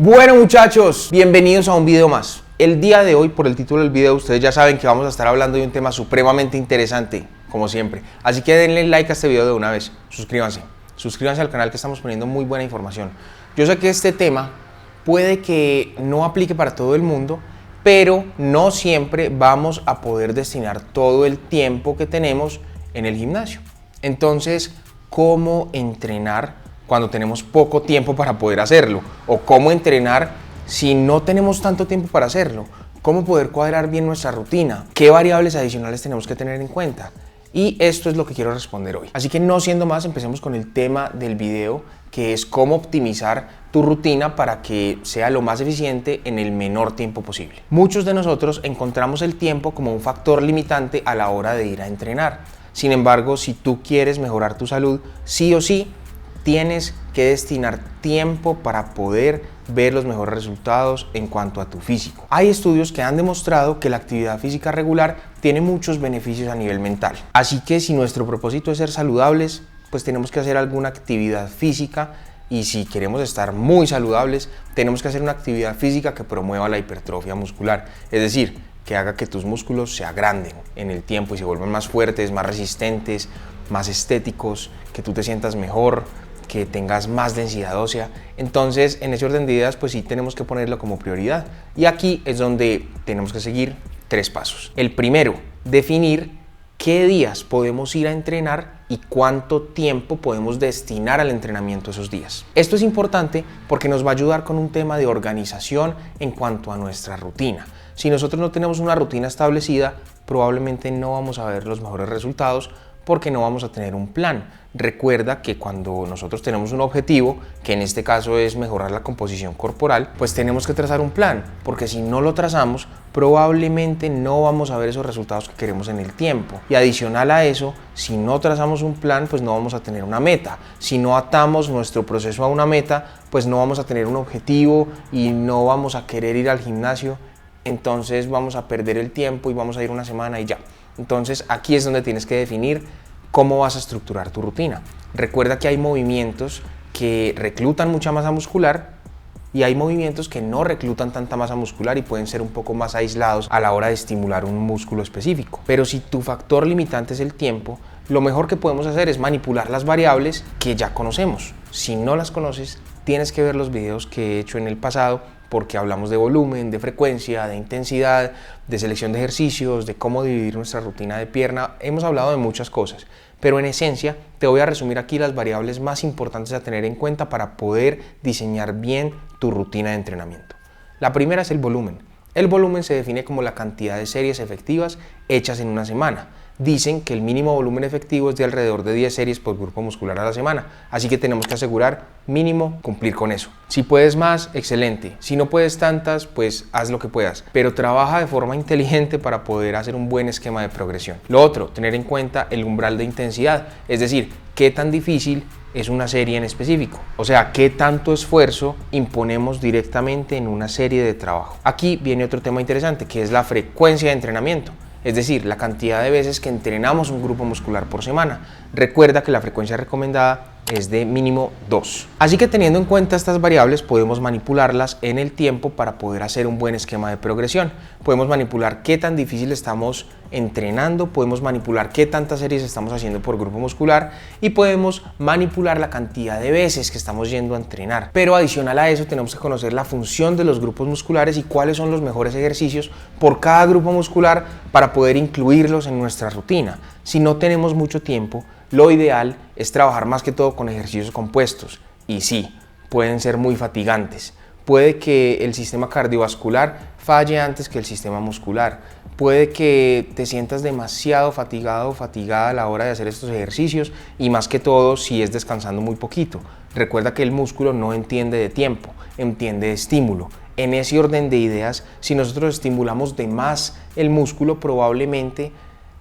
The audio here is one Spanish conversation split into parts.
Bueno muchachos, bienvenidos a un video más. El día de hoy, por el título del video, ustedes ya saben que vamos a estar hablando de un tema supremamente interesante, como siempre. Así que denle like a este video de una vez, suscríbanse al canal que estamos poniendo muy buena información. Yo sé que este tema puede que no aplique para todo el mundo, pero no siempre vamos a poder destinar todo el tiempo que tenemos en el gimnasio. Entonces, ¿cómo entrenar cuando tenemos poco tiempo para poder hacerlo? ¿O cómo entrenar si no tenemos tanto tiempo para hacerlo? ¿Cómo poder cuadrar bien nuestra rutina? ¿Qué variables adicionales tenemos que tener en cuenta? Y esto es lo que quiero responder hoy. Así que no siendo más, empecemos con el tema del video, que es cómo optimizar tu rutina para que sea lo más eficiente en el menor tiempo posible. Muchos de nosotros encontramos el tiempo como un factor limitante a la hora de ir a entrenar. Sin embargo, si tú quieres mejorar tu salud, sí o sí, tienes que destinar tiempo para poder ver los mejores resultados en cuanto a tu físico. Hay estudios que han demostrado que la actividad física regular tiene muchos beneficios a nivel mental. Así que si nuestro propósito es ser saludables, pues tenemos que hacer alguna actividad física, y si queremos estar muy saludables, tenemos que hacer una actividad física que promueva la hipertrofia muscular, es decir, que haga que tus músculos se agranden en el tiempo y se vuelvan más fuertes, más resistentes, más estéticos, que tú te sientas mejor, que tengas más densidad ósea. Entonces, en ese orden de ideas, pues sí tenemos que ponerlo como prioridad. Y aquí es donde tenemos que seguir 3 pasos. El primero, definir qué días podemos ir a entrenar y cuánto tiempo podemos destinar al entrenamiento esos días. Esto es importante porque nos va a ayudar con un tema de organización en cuanto a nuestra rutina. Si nosotros no tenemos una rutina establecida, probablemente no vamos a ver los mejores resultados porque no vamos a tener un plan. Recuerda que cuando nosotros tenemos un objetivo, que en este caso es mejorar la composición corporal, pues tenemos que trazar un plan, porque si no lo trazamos, probablemente no vamos a ver esos resultados que queremos en el tiempo. Y adicional a eso, si no trazamos un plan, pues no vamos a tener una meta. Si no atamos nuestro proceso a una meta, pues no vamos a tener un objetivo y no vamos a querer ir al gimnasio. Entonces vamos a perder el tiempo y vamos a ir una semana y ya. Entonces aquí es donde tienes que definir cómo vas a estructurar tu rutina. Recuerda que hay movimientos que reclutan mucha masa muscular y hay movimientos que no reclutan tanta masa muscular y pueden ser un poco más aislados a la hora de estimular un músculo específico. Pero si tu factor limitante es el tiempo, lo mejor que podemos hacer es manipular las variables que ya conocemos. Si no las conoces, tienes que ver los videos que he hecho en el pasado, porque hablamos de volumen, de frecuencia, de intensidad, de selección de ejercicios, de cómo dividir nuestra rutina de pierna. Hemos hablado de muchas cosas, pero en esencia te voy a resumir aquí las variables más importantes a tener en cuenta para poder diseñar bien tu rutina de entrenamiento. La primera es el volumen. El volumen se define como la cantidad de series efectivas hechas en una semana. Dicen que el mínimo volumen efectivo es de alrededor de 10 series por grupo muscular a la semana, así que tenemos que asegurar mínimo cumplir con eso. Si puedes más, excelente. Si no puedes tantas, pues haz lo que puedas, pero trabaja de forma inteligente para poder hacer un buen esquema de progresión. Lo otro, tener en cuenta el umbral de intensidad, es decir, qué tan difícil es una serie en específico, o sea, qué tanto esfuerzo imponemos directamente en una serie de trabajo. Aquí viene otro tema interesante, que es la frecuencia de entrenamiento. Es decir, la cantidad de veces que entrenamos un grupo muscular por semana. Recuerda que la frecuencia recomendada es de mínimo 2. Así que teniendo en cuenta estas variables, podemos manipularlas en el tiempo para poder hacer un buen esquema de progresión. Podemos manipular qué tan difícil estamos entrenando, podemos manipular qué tantas series estamos haciendo por grupo muscular y podemos manipular la cantidad de veces que estamos yendo a entrenar. Pero adicional a eso, tenemos que conocer la función de los grupos musculares y cuáles son los mejores ejercicios por cada grupo muscular para poder incluirlos en nuestra rutina. Si no tenemos mucho tiempo, lo ideal es trabajar más que todo con ejercicios compuestos. Y sí, pueden ser muy fatigantes. Puede que el sistema cardiovascular falle antes que el sistema muscular. Puede que te sientas demasiado fatigado o fatigada a la hora de hacer estos ejercicios y más que todo si es descansando muy poquito. Recuerda que el músculo no entiende de tiempo, entiende de estímulo. En ese orden de ideas, si nosotros estimulamos de más el músculo, probablemente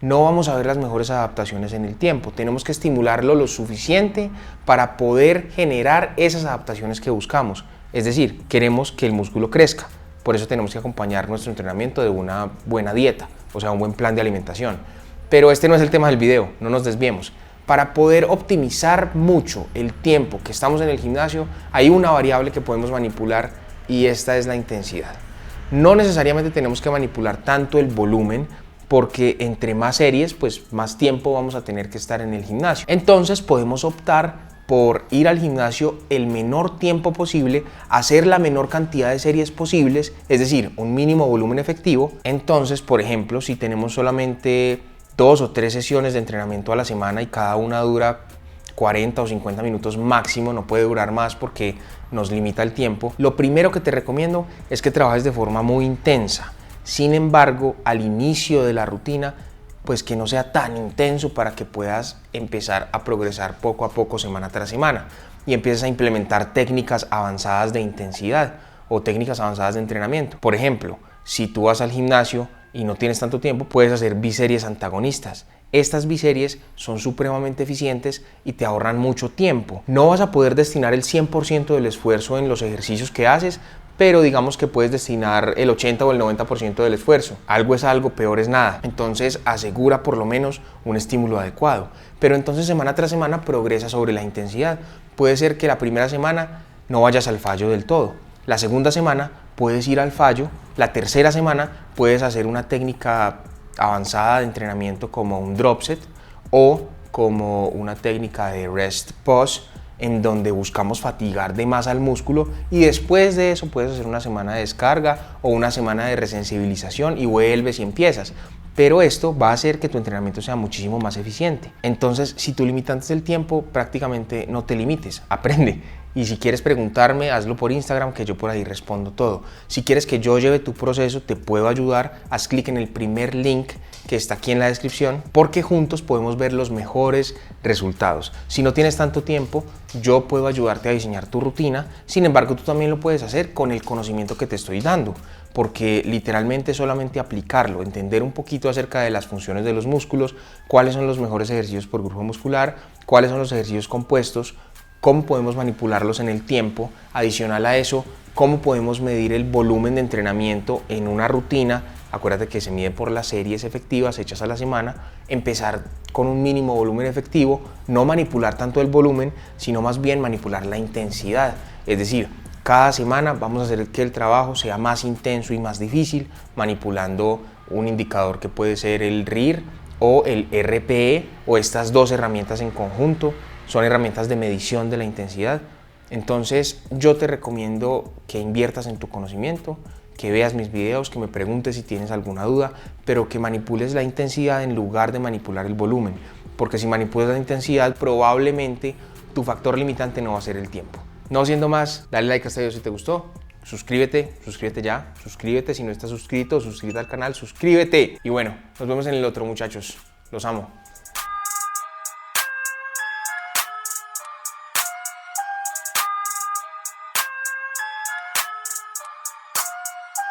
no vamos a ver las mejores adaptaciones en el tiempo. Tenemos que estimularlo lo suficiente para poder generar esas adaptaciones que buscamos. Es decir, queremos que el músculo crezca. Por eso tenemos que acompañar nuestro entrenamiento de una buena dieta, o sea, un buen plan de alimentación. Pero este no es el tema del video, no nos desviemos. Para poder optimizar mucho el tiempo que estamos en el gimnasio, hay una variable que podemos manipular y esta es la intensidad. No necesariamente tenemos que manipular tanto el volumen, porque entre más series, pues más tiempo vamos a tener que estar en el gimnasio. Entonces podemos optar por ir al gimnasio el menor tiempo posible, hacer la menor cantidad de series posibles, es decir, un mínimo volumen efectivo. Entonces, por ejemplo, si tenemos solamente 2 o 3 sesiones de entrenamiento a la semana y cada una dura 40 o 50 minutos máximo, no puede durar más porque nos limita el tiempo, lo primero que te recomiendo es que trabajes de forma muy intensa. Sin embargo, al inicio de la rutina, pues que no sea tan intenso para que puedas empezar a progresar poco a poco, semana tras semana, y empieces a implementar técnicas avanzadas de intensidad o técnicas avanzadas de entrenamiento. Por ejemplo, si tú vas al gimnasio y no tienes tanto tiempo, puedes hacer biseries antagonistas. Estas biseries son supremamente eficientes y te ahorran mucho tiempo. No vas a poder destinar el 100% del esfuerzo en los ejercicios que haces, pero digamos que puedes destinar el 80 o el 90% del esfuerzo. Algo es algo, peor es nada. Entonces asegura por lo menos un estímulo adecuado. Pero entonces semana tras semana progresa sobre la intensidad. Puede ser que la primera semana no vayas al fallo del todo. La segunda semana puedes ir al fallo. La tercera semana puedes hacer una técnica avanzada de entrenamiento como un drop set o como una técnica de rest pause, en donde buscamos fatigar de más al músculo, y después de eso puedes hacer una semana de descarga o una semana de resensibilización y vuelves y empiezas. Pero esto va a hacer que tu entrenamiento sea muchísimo más eficiente. Entonces, si tú limitas el tiempo, prácticamente no te limites, aprende. Y si quieres preguntarme, hazlo por Instagram, que yo por ahí respondo todo. Si quieres que yo lleve tu proceso, te puedo ayudar. Haz clic en el primer link que está aquí en la descripción, porque juntos podemos ver los mejores resultados. Si no tienes tanto tiempo, yo puedo ayudarte a diseñar tu rutina. Sin embargo, tú también lo puedes hacer con el conocimiento que te estoy dando, porque literalmente solamente aplicarlo, entender un poquito acerca de las funciones de los músculos, cuáles son los mejores ejercicios por grupo muscular, cuáles son los ejercicios compuestos, cómo podemos manipularlos en el tiempo. Adicional a eso, cómo podemos medir el volumen de entrenamiento en una rutina. Acuérdate que se mide por las series efectivas hechas a la semana. Empezar con un mínimo volumen efectivo, no manipular tanto el volumen, sino más bien manipular la intensidad. Es decir, cada semana vamos a hacer que el trabajo sea más intenso y más difícil, manipulando un indicador que puede ser el RIR o el RPE, o estas dos herramientas en conjunto. Son herramientas de medición de la intensidad. Entonces yo te recomiendo que inviertas en tu conocimiento, que veas mis videos, que me preguntes si tienes alguna duda, pero que manipules la intensidad en lugar de manipular el volumen, porque si manipulas la intensidad, probablemente tu factor limitante no va a ser el tiempo. No siendo más, dale like a este video si te gustó, suscríbete ya, suscríbete si no estás suscrito, suscríbete al canal, suscríbete. Y bueno, nos vemos en el otro, muchachos, los amo.